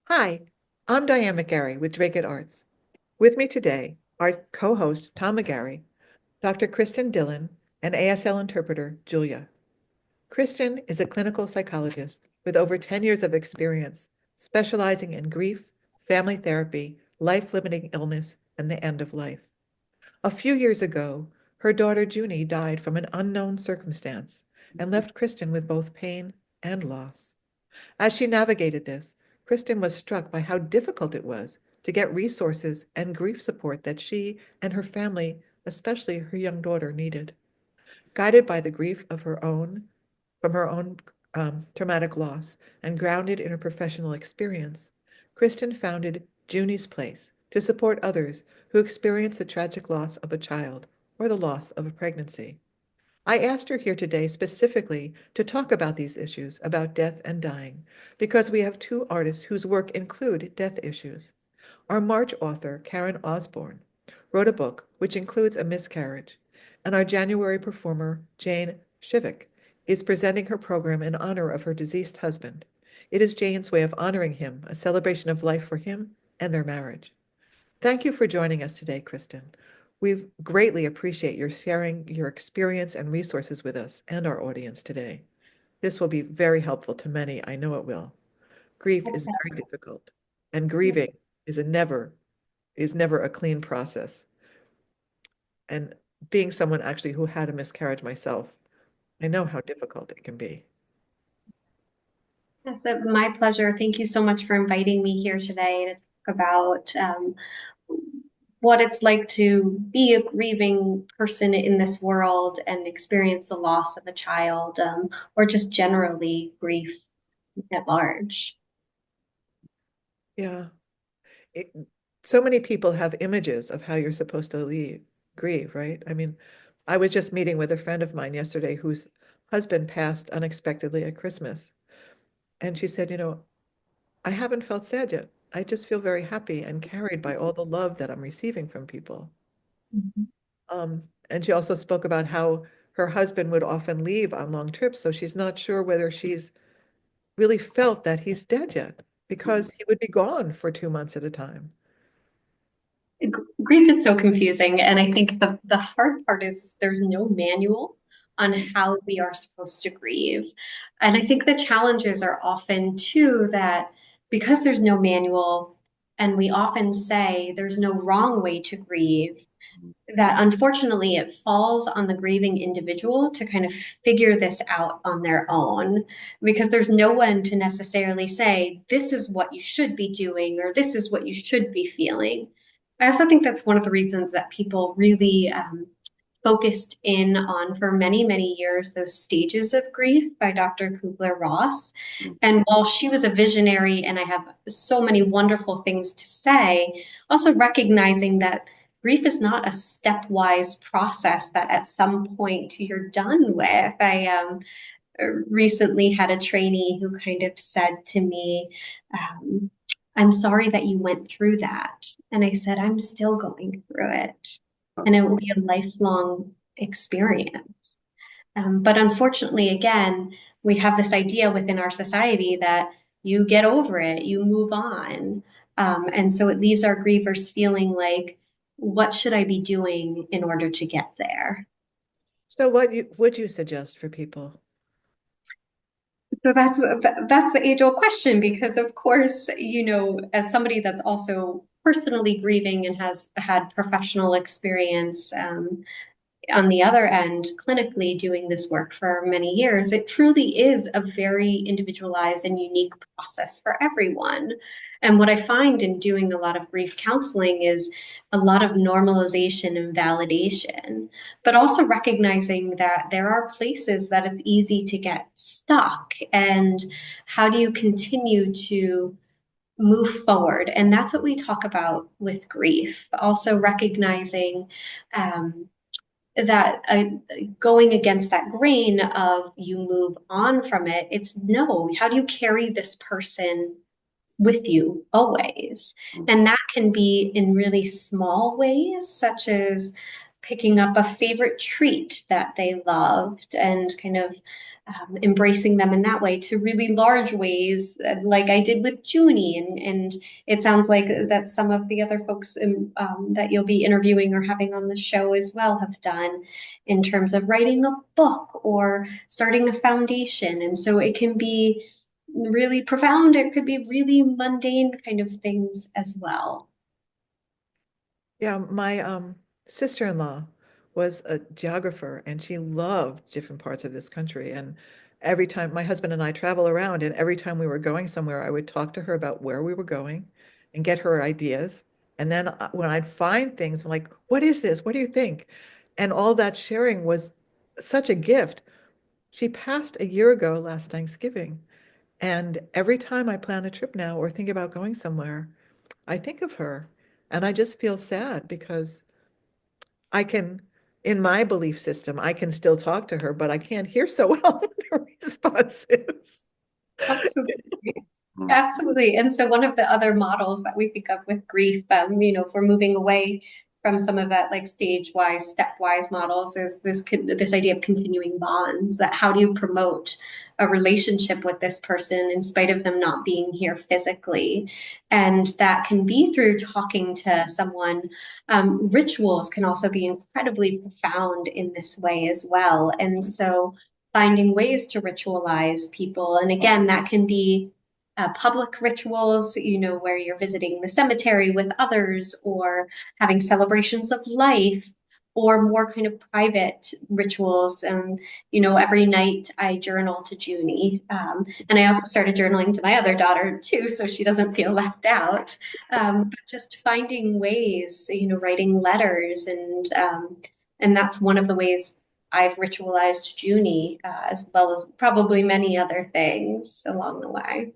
Hi, I'm Diane McGarry with Drake Arts. With me today are co-host Tom McGarry, Dr. Kristen Dillon, and ASL interpreter Julia. Kristen is a clinical psychologist with over 10 years of experience specializing in grief, family therapy, life-limiting illness, and the end of life. A few years ago, her daughter Junie died from an unknown circumstance and left Kristen with both pain and loss. As she navigated this, Kristen was struck by how difficult it was to get resources and grief support that she and her family, especially her young daughter, needed. Guided by the grief of her own, from her own traumatic loss, and grounded in her professional experience, Kristen founded Junie's Place to support others who experience the tragic loss of a child or the loss of a pregnancy. I asked her here today specifically to talk about these issues about death and dying, because we have two artists whose work include death issues. Our March author, Karen Osborne, wrote a book which includes a miscarriage, and our January performer, Jane Shivik, is presenting her program in honor of her deceased husband. It is Jane's way of honoring him, a celebration of life for him and their marriage. Thank you for joining us today, Kristen. We greatly appreciate your sharing your experience and resources with us and our audience today. This will be very helpful to many. I know it will. Grief is very difficult, and grieving is never a clean process. And being someone actually who had a miscarriage myself, I know how difficult it can be. Yes, my pleasure. Thank you so much for inviting me here today to talk about what it's like to be a grieving person in this world and experience the loss of a child, or just generally grief at large. Yeah. It, so many people have images of how you're supposed to grieve, right? I mean, I was just meeting with a friend of mine yesterday whose husband passed unexpectedly at Christmas. And she said, I haven't felt sad yet. I just feel very happy and carried by all the love that I'm receiving from people. Mhm. And she also spoke about how her husband would often leave on long trips, so she's not sure whether she's really felt that he's dead yet because he would be gone for 2 months at a time. Grief is so confusing, and I think the hard part is there's no manual on how we are supposed to grieve. And I think the challenges are often too that because there's no manual, and we often say there's no wrong way to grieve, that unfortunately it falls on the grieving individual to kind of figure this out on their own, because there's no one to necessarily say this is what you should be doing or this is what you should be feeling. I also think that's one of the reasons that people really focused in on for many, many years those stages of grief by Dr. Kubler-Ross. And while she was a visionary, and I have so many wonderful things to say, also recognizing that grief is not a stepwise process that at some point you're done with. I recently had a trainee who kind of said to me, I'm sorry that you went through that. And I said, I'm still going through it. And it will be a lifelong experience. But unfortunately, again, we have this idea within our society that you get over it, you move on. And so it leaves our grievers feeling like, what should I be doing in order to get there? So would you suggest for people? So that's the age-old question, because of course, as somebody that's also personally grieving and has had professional experience, on the other end, clinically doing this work for many years, it truly is a very individualized and unique process for everyone. And what I find in doing a lot of grief counseling is a lot of normalization and validation, but also recognizing that there are places that it's easy to get stuck. And how do you continue to move forward? And that's what we talk about with grief. Also recognizing that going against that grain of you move on from it, it's no, how do you carry this person with you always? And that can be in really small ways, such as picking up a favorite treat that they loved and kind of embracing them in that way to really large ways, like I did with Junie. And it sounds like that some of the other folks that you'll be interviewing or having on the show as well have done in terms of writing a book or starting a foundation. And so it can be really profound. It could be really mundane kind of things as well. Yeah, my sister-in-law was a geographer and she loved different parts of this country. And every time my husband and I travel around, and every time we were going somewhere, I would talk to her about where we were going and get her ideas. And then when I'd find things, I'm like, what is this? What do you think? And all that sharing was such a gift. She passed a year ago last Thanksgiving. And every time I plan a trip now or think about going somewhere, I think of her and I just feel sad because I can, in my belief system, I can still talk to her, but I can't hear so well what her response is. Absolutely. Absolutely. And so one of the other models that we think of with grief, if we're moving away from some of that like stage-wise, stepwise models, is this idea of continuing bonds. That how do you promote a relationship with this person in spite of them not being here physically? And that can be through talking to someone. Rituals can also be incredibly profound in this way as well. And so finding ways to ritualize people. And again, that can be public rituals, where you're visiting the cemetery with others or having celebrations of life, or more kind of private rituals. And, every night I journal to Junie. And I also started journaling to my other daughter too, so she doesn't feel left out. Just finding ways, writing letters. And that's one of the ways I've ritualized Junie, as well as probably many other things along the way.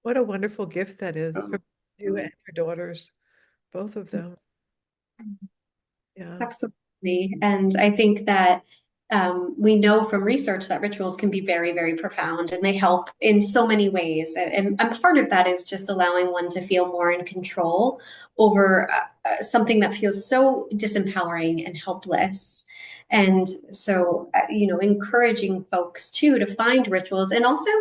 What a wonderful gift that is for you and your daughters, both of them. Yeah. Absolutely. And I think that we know from research that rituals can be very, very profound and they help in so many ways. And part of that is just allowing one to feel more in control over something that feels so disempowering and helpless. And so, encouraging folks too to find rituals. And also,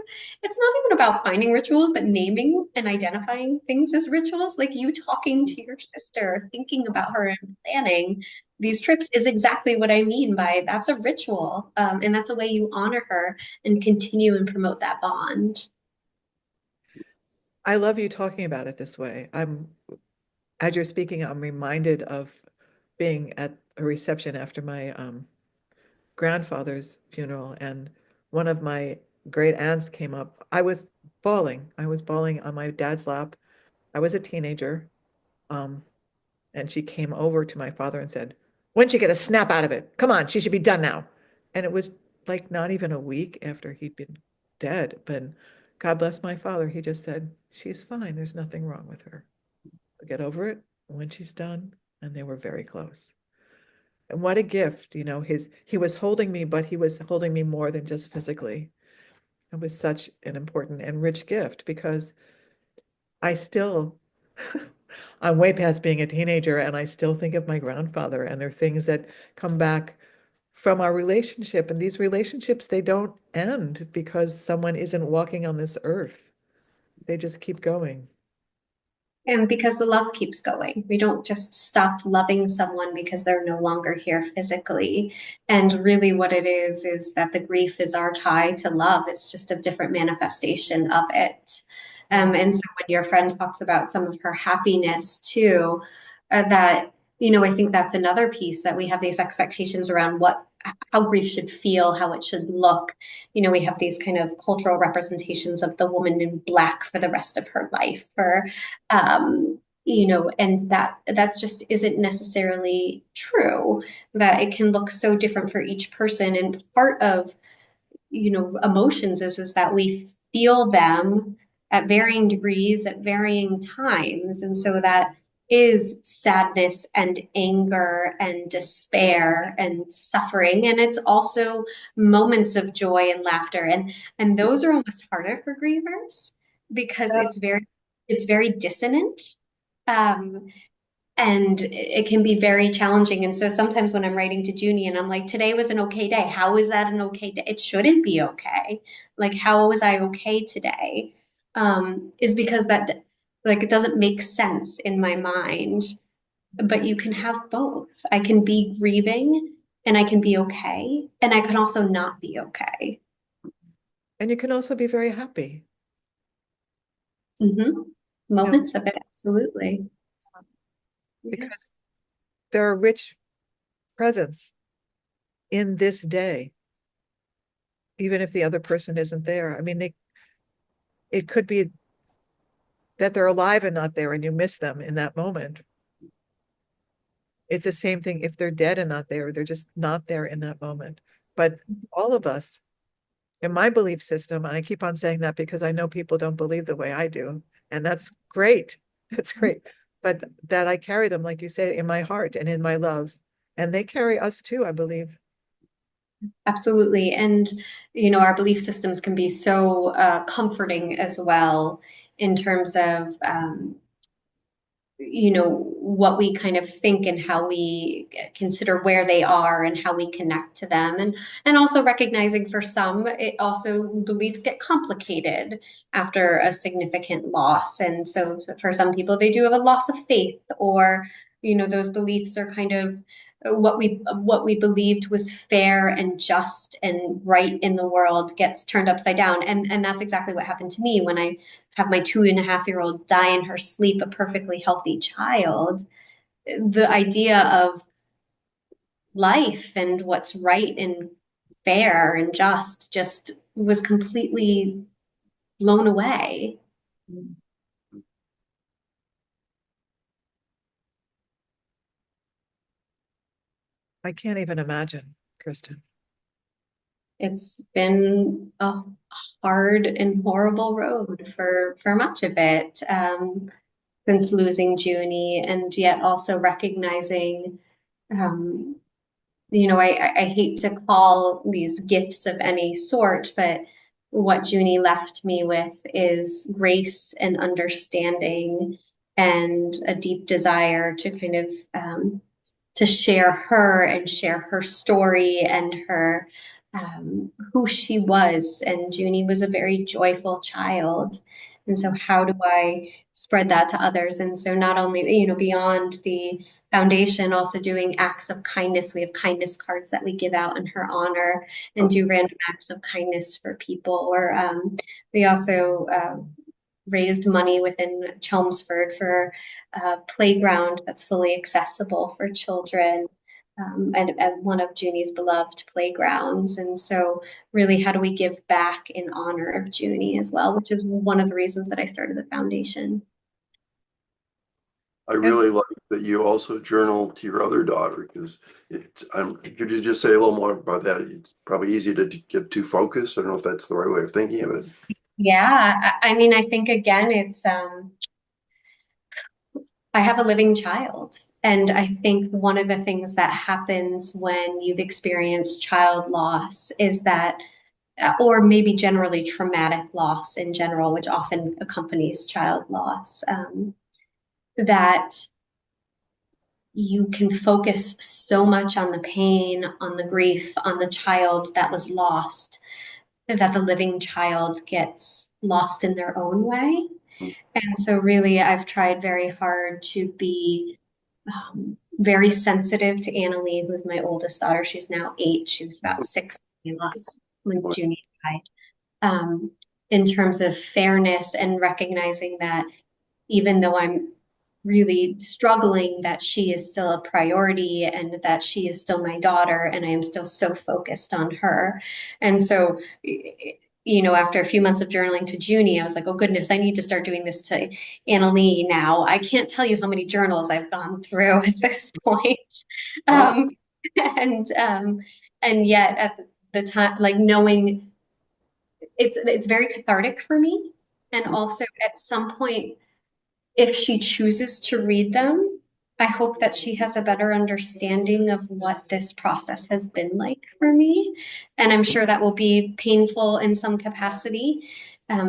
it's not even about finding rituals, but naming and identifying things as rituals, like you talking to your sister, thinking about her and planning these trips is exactly what I mean by that's a ritual. And that's a way you honor her and continue and promote that bond. I love you talking about it this way. As you're speaking, I'm reminded of being at a reception after my grandfather's funeral, and one of my great aunts came up. I was bawling. I was bawling on my dad's lap. I was a teenager. Um, and she came over to my father and said, "When'd she get a snap out of it? Come on, she should be done now." And it was like not even a week after he'd been dead. But God bless my father. He just said, "She's fine. There's nothing wrong with her. Get over it when she's done." And they were very close. And what a gift, he was holding me, but he was holding me more than just physically. It was such an important and rich gift because I still, I'm way past being a teenager and I still think of my grandfather, and there are things that come back from our relationship. And these relationships, they don't end because someone isn't walking on this earth. They just keep going. And because the love keeps going, we don't just stop loving someone because they're no longer here physically. And really, what it is that the grief is our tie to love. It's just a different manifestation of it. Yeah. And so, when your friend talks about some of her happiness too, that, I think that's another piece that we have these expectations around how grief should feel, how it should look. We have these kind of cultural representations of the woman in black for the rest of her life, or and that just isn't necessarily true, that it can look so different for each person. And part of, emotions is that we feel them at varying degrees at varying times. And so that is sadness and anger and despair and suffering. And it's also moments of joy and laughter. And those are almost harder for grievers because it's very dissonant. Um, And it can be very challenging. And so sometimes when I'm writing to Junie and I'm like, today was an okay day. How is that an okay day? It shouldn't be okay. Like, how was I okay today? Is because that, like, it doesn't make sense in my mind. But you can have both. I can be grieving and I can be okay. And I can also not be okay. And you can also be very happy. Hmm. You know, Moments of it, absolutely. Yeah. because there are rich presents in this day, even if the other person isn't there. I mean, it could be that they're alive and not there and you miss them in that moment. It's the same thing if they're dead and not there, they're just not there in that moment. But all of us, in my belief system, and I keep on saying that because I know people don't believe the way I do, and that's great. That's great. But that I carry them, like you say, in my heart and in my love. And they carry us too, I believe. Absolutely. And, our belief systems can be so comforting as well in terms of, what we kind of think and how we consider where they are and how we connect to them, and also recognizing for some it also beliefs get complicated after a significant loss. And so for some people they do have a loss of faith, or those beliefs are kind of what we believed was fair and just and right in the world gets turned upside down. And that's exactly what happened to me when I have my 2.5-year-old die in her sleep, a perfectly healthy child. The idea of life and what's right and fair and just was completely blown away. I can't even imagine, Kristen. It's been a hard and horrible road for much of it, since losing Junie, and yet also recognizing, um, I hate to call these gifts of any sort, but what Junie left me with is grace and understanding and a deep desire to kind of, to share her and share her story and her, who she was. And Junie was a very joyful child. And so how do I spread that to others? And so not only, beyond the foundation, also doing acts of kindness. We have kindness cards that we give out in her honor and do random acts of kindness for people. Or we also raised money within Chelmsford for a playground that's fully accessible for children, and one of Junie's beloved playgrounds. And so, really, how do we give back in honor of Junie as well, which is one of the reasons that I started the foundation. I And really like that you also journal to your other daughter, because could you just say a little more about that? It's probably easy to get too focused. I don't know if that's the right way of thinking of it. Yeah, I mean, I think again, it's I have a living child. And I think one of the things that happens when you've experienced child loss is that, or maybe generally traumatic loss in general, which often accompanies child loss, that you can focus so much on the pain, on the grief, on the child that was lost, that the living child gets lost in their own way. And so, really, I've tried very hard to be very sensitive to Anna Lee, who's my oldest daughter. She's now 8. She was about 6 when we lost when Junie died. In terms of fairness and recognizing that even though I'm really struggling, that she is still a priority and that she is still my daughter, and I am still so focused on her. And so, after a few months of journaling to Junie, I was like, oh goodness, I need to start doing this to Anna Lee now. I can't tell you how many journals I've gone through at this point. Oh, Um, and and yet at the time, like, knowing it's very cathartic for me. And also at some point, if she chooses to read them, I hope that she has a better understanding of what this process has been like for me. And I'm sure that will be painful in some capacity.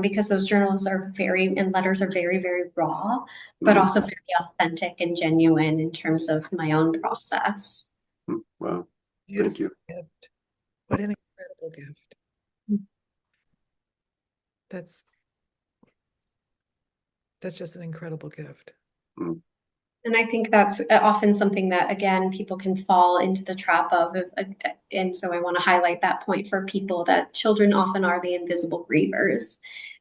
because those journals are and letters are very, very raw, but Mm, also very authentic and genuine in terms of my own process. wow, thank Beautiful you. gift. What an incredible gift. That's just an incredible gift. Mm, And I think that's often something that, again, people can fall into the trap of. And so I want to highlight that point for people that children often are the invisible grievers.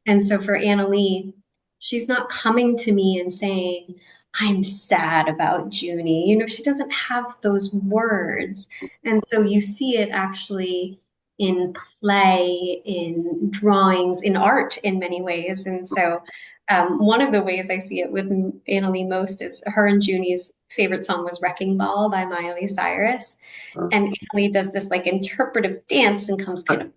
And so for Annalee, she's not coming to me and saying, I'm sad about Junie. She doesn't have those words. And so you see it actually in play, in drawings, in art in many ways. And so one of the ways I see it with Annalee most is her and Junie's favorite song was Wrecking Ball by Miley Cyrus. uh, And Annalee does this like interpretive dance and comes kind of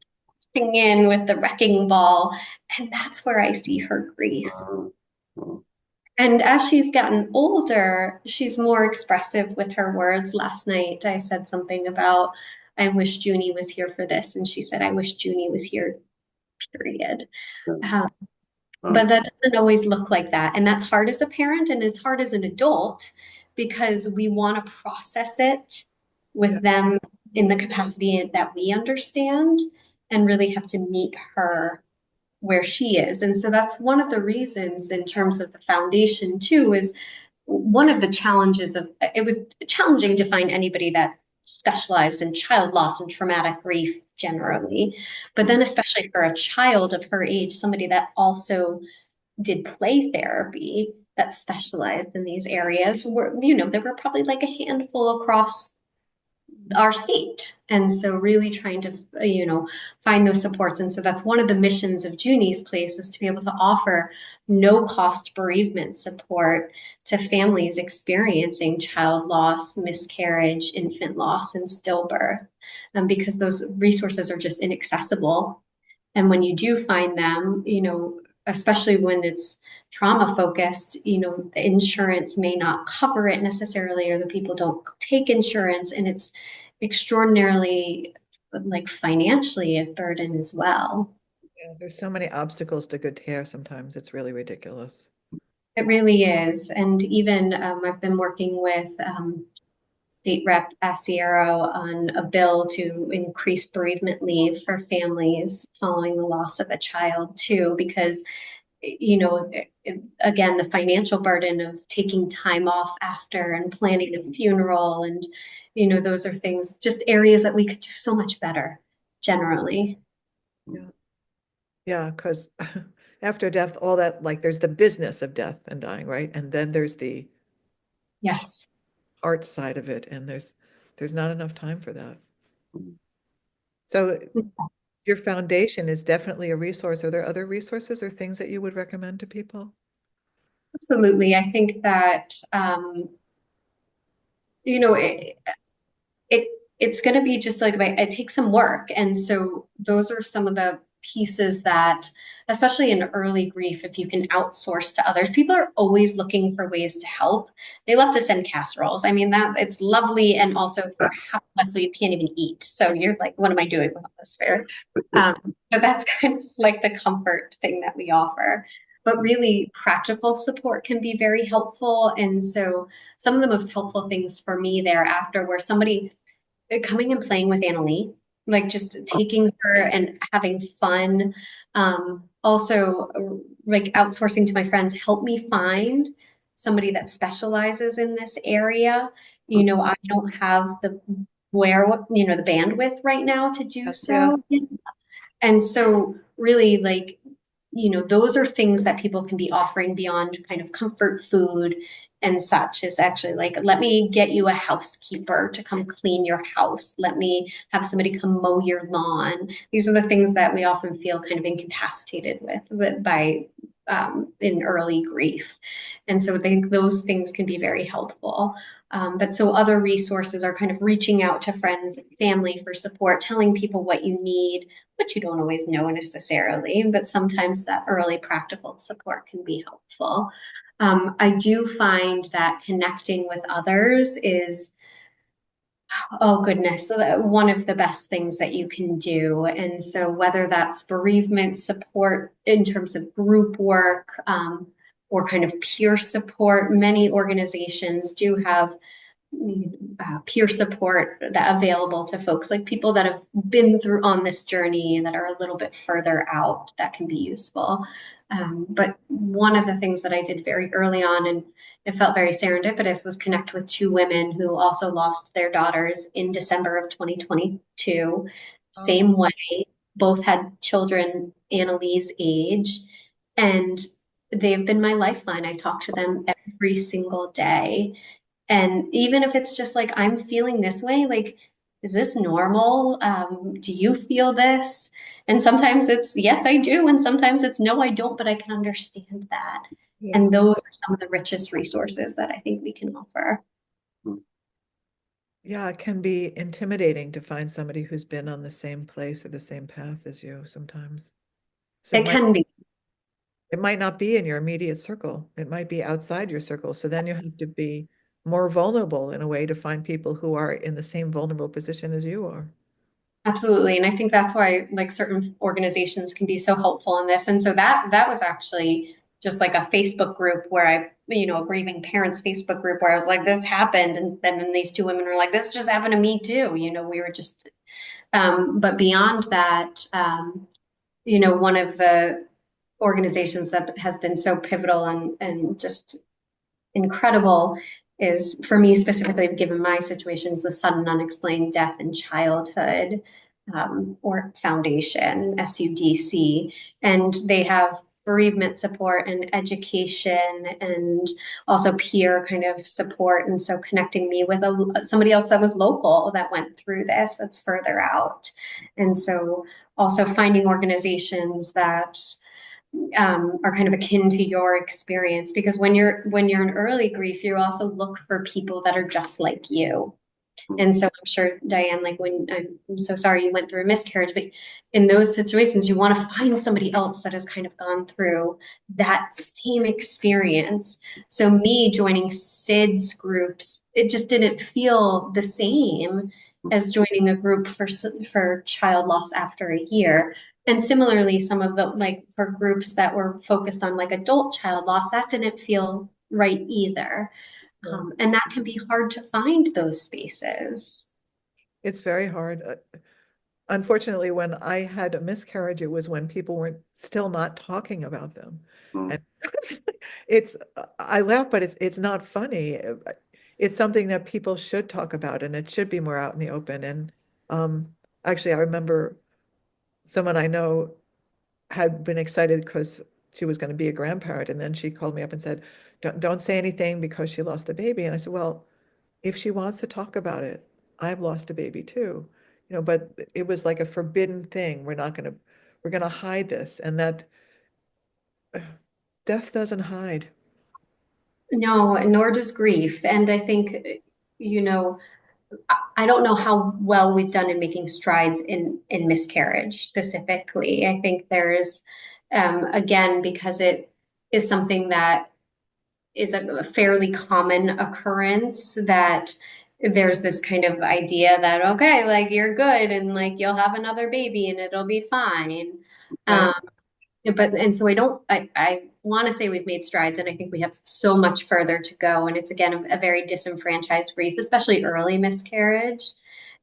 in with the wrecking ball. And that's where I see her grief. uh, uh, And as she's gotten older, she's more expressive with her words. Last night, I said something about, I wish Junie was here for this. And she said, I wish Junie was here, period. Um, uh, But that doesn't always look like that. And that's hard as a parent and it's hard as an adult because we want to process it Yeah. with them in the capacity that we understand and really have to meet her where she is. And so that's one of the reasons in terms of the foundation too, is one of the challenges of it was challenging to find anybody that specialized in child loss and traumatic grief generally, but then especially for a child of her age, somebody that also did play therapy that specialized in these areas were, there were probably like a handful across our state. And so really trying to, find those supports. And so that's one of the missions of Junie's Place is to be able to offer no cost bereavement support to families experiencing child loss, miscarriage, infant loss, and stillbirth, because those resources are just inaccessible. And when you do find them, especially when it's trauma focused, the insurance may not cover it necessarily, or the people don't take insurance, and it's extraordinarily like financially a burden as well. Yeah, there's so many obstacles to good care sometimes. It's really ridiculous. It really is. And even I've been working with State Rep Asiero on a bill to increase bereavement leave for families following the loss of a child too, because again, the financial burden of taking time off after and planning a funeral, and those are things, just areas that we could do so much better generally. Yeah. Yeah, because after death, all that, like, there's the business of death and dying, right? And then there's the Yes. art side of it, and there's not enough time for that. So your foundation is definitely a resource. Are there other resources or things that you would recommend to people? Absolutely. I think that you know it, it it's going to be just like it takes some work, and so those are some of the pieces that, especially in early grief, if you can outsource to others, people are always looking for ways to help. They love to send casseroles. I mean, that it's lovely, and also for half less, so you can't even eat, so you're like, what am I doing with all this fare? But that's kind of like the comfort thing that we offer. But really, practical support can be very helpful. And so, some of the most helpful things for me thereafter were somebody coming and playing with Annalee, like just taking her and having fun. Also, like outsourcing to my friends, help me find somebody that specializes in this area. I don't have the bandwidth right now to do Yes, yeah. so. And so, really, like, those are things that people can be offering beyond kind of comfort food and such, is actually like, let me get you a housekeeper to come clean your house. Let me have somebody come mow your lawn. These are the things that we often feel kind of incapacitated with by in early grief. And so I think those things can be very helpful. But so other resources are kind of reaching out to friends and family for support, telling people what you need, but you don't always know necessarily, but sometimes that early practical support can be helpful. I do find that connecting with others is Oh, goodness. So one of the best things that you can do. And so, whether that's bereavement support in terms of group work, or kind of peer support, many organizations do have peer support that available to folks, like people that have been through on this journey and that are a little bit further out, that can be useful. But one of the things that I did very early on, and it felt very serendipitous, was connect with two women who also lost their daughters in December of 2022. Oh, Same way, both had children Annalise age, and they've been my lifeline. I talk to them every single day, and even if it's just like, I'm feeling this way, like, is this normal? Do you feel this? And sometimes it's, yes, I do. And sometimes it's, no, I don't, but I can understand that. yeah. And those are some of the richest resources that I think we can offer. Yeah, it can be intimidating to find somebody who's been on the same place or the same path as you sometimes. So It can be. it might not be in your immediate circle. It might be outside your circle. So then you have to be more vulnerable in a way to find people who are in the same vulnerable position as you are. Absolutely. And I think that's why like certain organizations can be so helpful in this. And so that was actually just like a Facebook group where a grieving parents Facebook group where I was like, this happened. And then these two women were like, this just happened to me too. We were just, but beyond that, one of the organizations that has been so pivotal and just incredible is, for me specifically, given my situation, is the sudden unexplained death in childhood, or foundation, SUDC. And they have bereavement support and education and also peer kind of support. And so connecting me with somebody else that was local that went through this, that's further out. And so also finding organizations that are kind of akin to your experience, because when you're in early grief, you also look for people that are just like you. And so I'm sure, Diane, like, when I'm so sorry you went through a miscarriage, but in those situations, you want to find somebody else that has kind of gone through that same experience. So me joining SIDS groups, it just didn't feel the same as joining a group for child loss after a year. And similarly, some of the, like, for groups that were focused on like adult child loss, that didn't feel right either. And that can be hard to find those spaces. It's very hard. Unfortunately, when I had a miscarriage, it was when people were still not talking about them. Mm. And I laugh, but it's not funny. It's something that people should talk about and it should be more out in the open. And actually, I remember someone I know had been excited because she was going to be a grandparent. And then she called me up and said, don't say anything because she lost a baby. And I said, well, if she wants to talk about it, I've lost a baby too. But it was like a forbidden thing. We're gonna hide this. And that death doesn't hide. No, nor does grief. And I think, you know, I don't know how well we've done in making strides in miscarriage specifically. I think there's, again, because it is something that is a fairly common occurrence, that there's this kind of idea that, okay, like, you're good and like you'll have another baby and it'll be fine. Right? Um, but and so I want to say we've made strides, and I think we have so much further to go. And it's, again, a very disenfranchised grief, especially early miscarriage.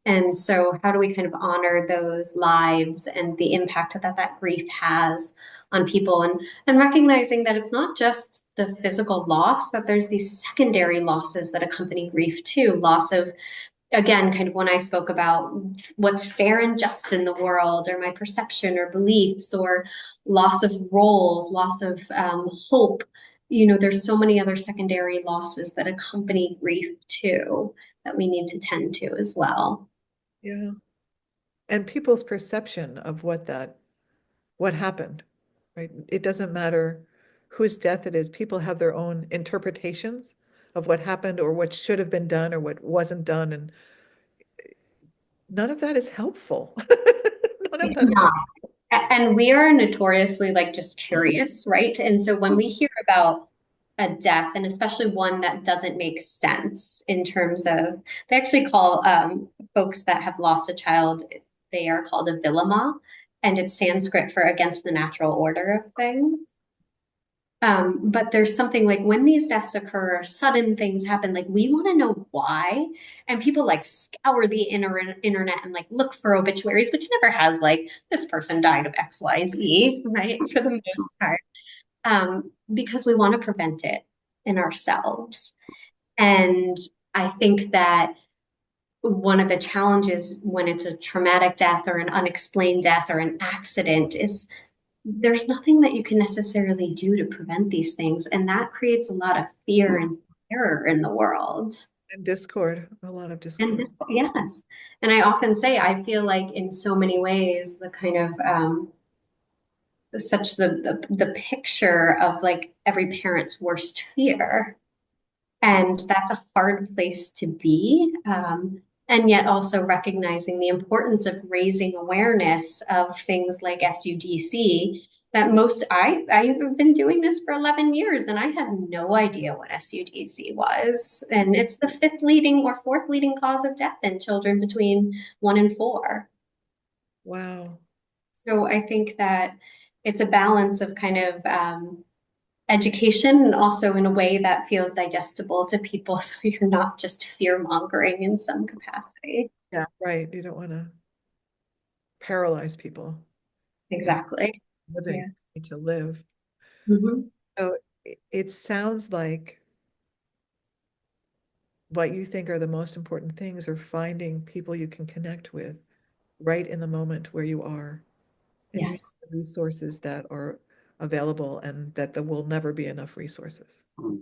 And so how do we kind of honor those lives and the impact that grief has on people, and recognizing that it's not just the physical loss, that there's these secondary losses that accompany grief too. Loss of, again, kind of when I spoke about what's fair and just in the world, or my perception or beliefs, or loss of roles, loss of hope. There's so many other secondary losses that accompany grief too, that we need to tend to as well. Yeah. And people's perception of what happened, right? It doesn't matter whose death it is. People have their own interpretations of what happened or what should have been done or what wasn't done. And none of that is helpful. None of It's that is not. And we are notoriously, like, just curious, right? And so when we hear about a death, and especially one that doesn't make sense in terms of, they actually call folks that have lost a child, they are called a vilama, and it's Sanskrit for against the natural order of things. But there's something like when these deaths occur, sudden things happen, like we want to know why. And people like scour the internet and like look for obituaries, which never has like this person died of XYZ, right? For the most part. Because we want to prevent it in ourselves. And I think that one of the challenges when it's a traumatic death or an unexplained death or an accident is there's nothing that you can necessarily do to prevent these things. And that creates a lot of fear and terror in the world. And discord, a lot of And discord. this, yes. And I often say, I feel like in so many ways, the kind of such the picture of like every parent's worst fear. And that's a hard place to be. And yet also recognizing the importance of raising awareness of things like SUDC that I've been doing this for 11 years and I had no idea what SUDC was. And it's the fifth leading or fourth leading cause of death in children between 1 and 4. Wow. So I think that it's a balance of kind of education and also in a way that feels digestible to people so you're not just fear mongering in some capacity. Yeah, right. You don't want to paralyze people. Exactly. Living, Yeah. need to live. Hmm. So it sounds like what you think are the most important things are finding people you can connect with right in the moment where you are and use Yes. the resources that are available and that there will never be enough resources. Mm.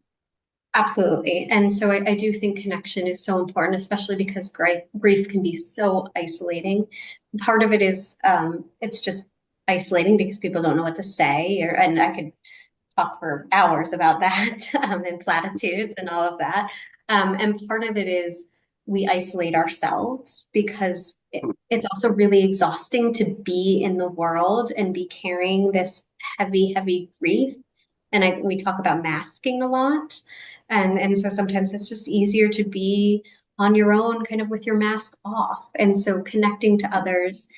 Absolutely. And so I do think connection is so important, especially because grief can be so isolating. Part of it is it's just isolating because people don't know what to say, and I could talk for hours about that and platitudes and all of that. And part of it is we isolate ourselves because it's also really exhausting to be in the world and be carrying this heavy, heavy grief. And we talk about masking a lot. And so sometimes it's just easier to be on your own, kind of with your mask off. And so connecting to others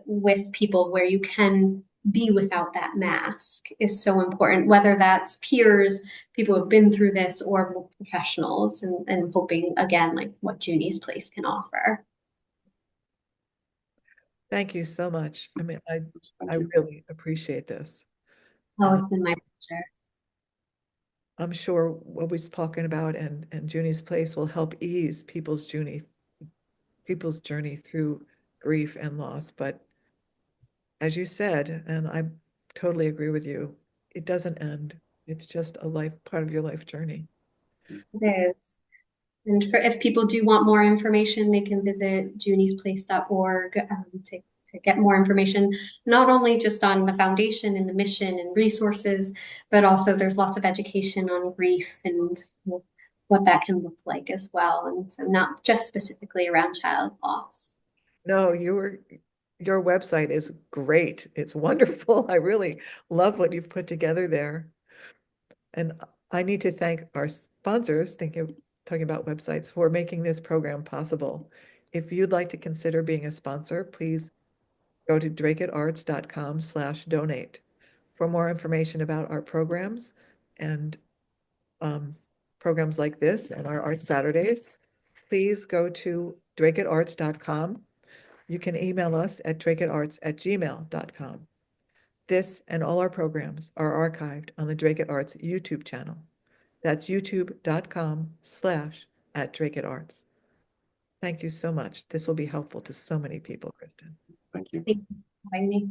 with people where you can be without that mask is so important, whether that's peers, people who have been through this, or professionals, and hoping again, like what Junie's place can offer. Thank you so much. I mean, I Thank I you. really appreciate this. Oh, And it's been my pleasure. I'm sure what we're talking about and Junie's place will help ease people's journey through grief and loss. But as you said, and I totally agree with you, it doesn't end. It's just a life part of your life journey. It is. And if people do want more information, they can visit juniesplace.org to get more information, not only just on the foundation and the mission and resources, but also there's lots of education on grief and what that can look like as well. And so not just specifically around child loss. No, your website is great. It's wonderful. I really love what you've put together there. And I need to thank our sponsors, talking about websites, for making this program possible. If you'd like to consider being a sponsor, please go to draketarts.com/donate. For more information about our programs and programs like this and our Art Saturdays, please go to draketarts.com. You can email us at draketarts@gmail.com. This and all our programs are archived on the Drake at Arts YouTube channel. That's youtube.com/@drakeatarts. Thank you so much. This will be helpful to so many people, Kristen. Thank you. Thank you for having me.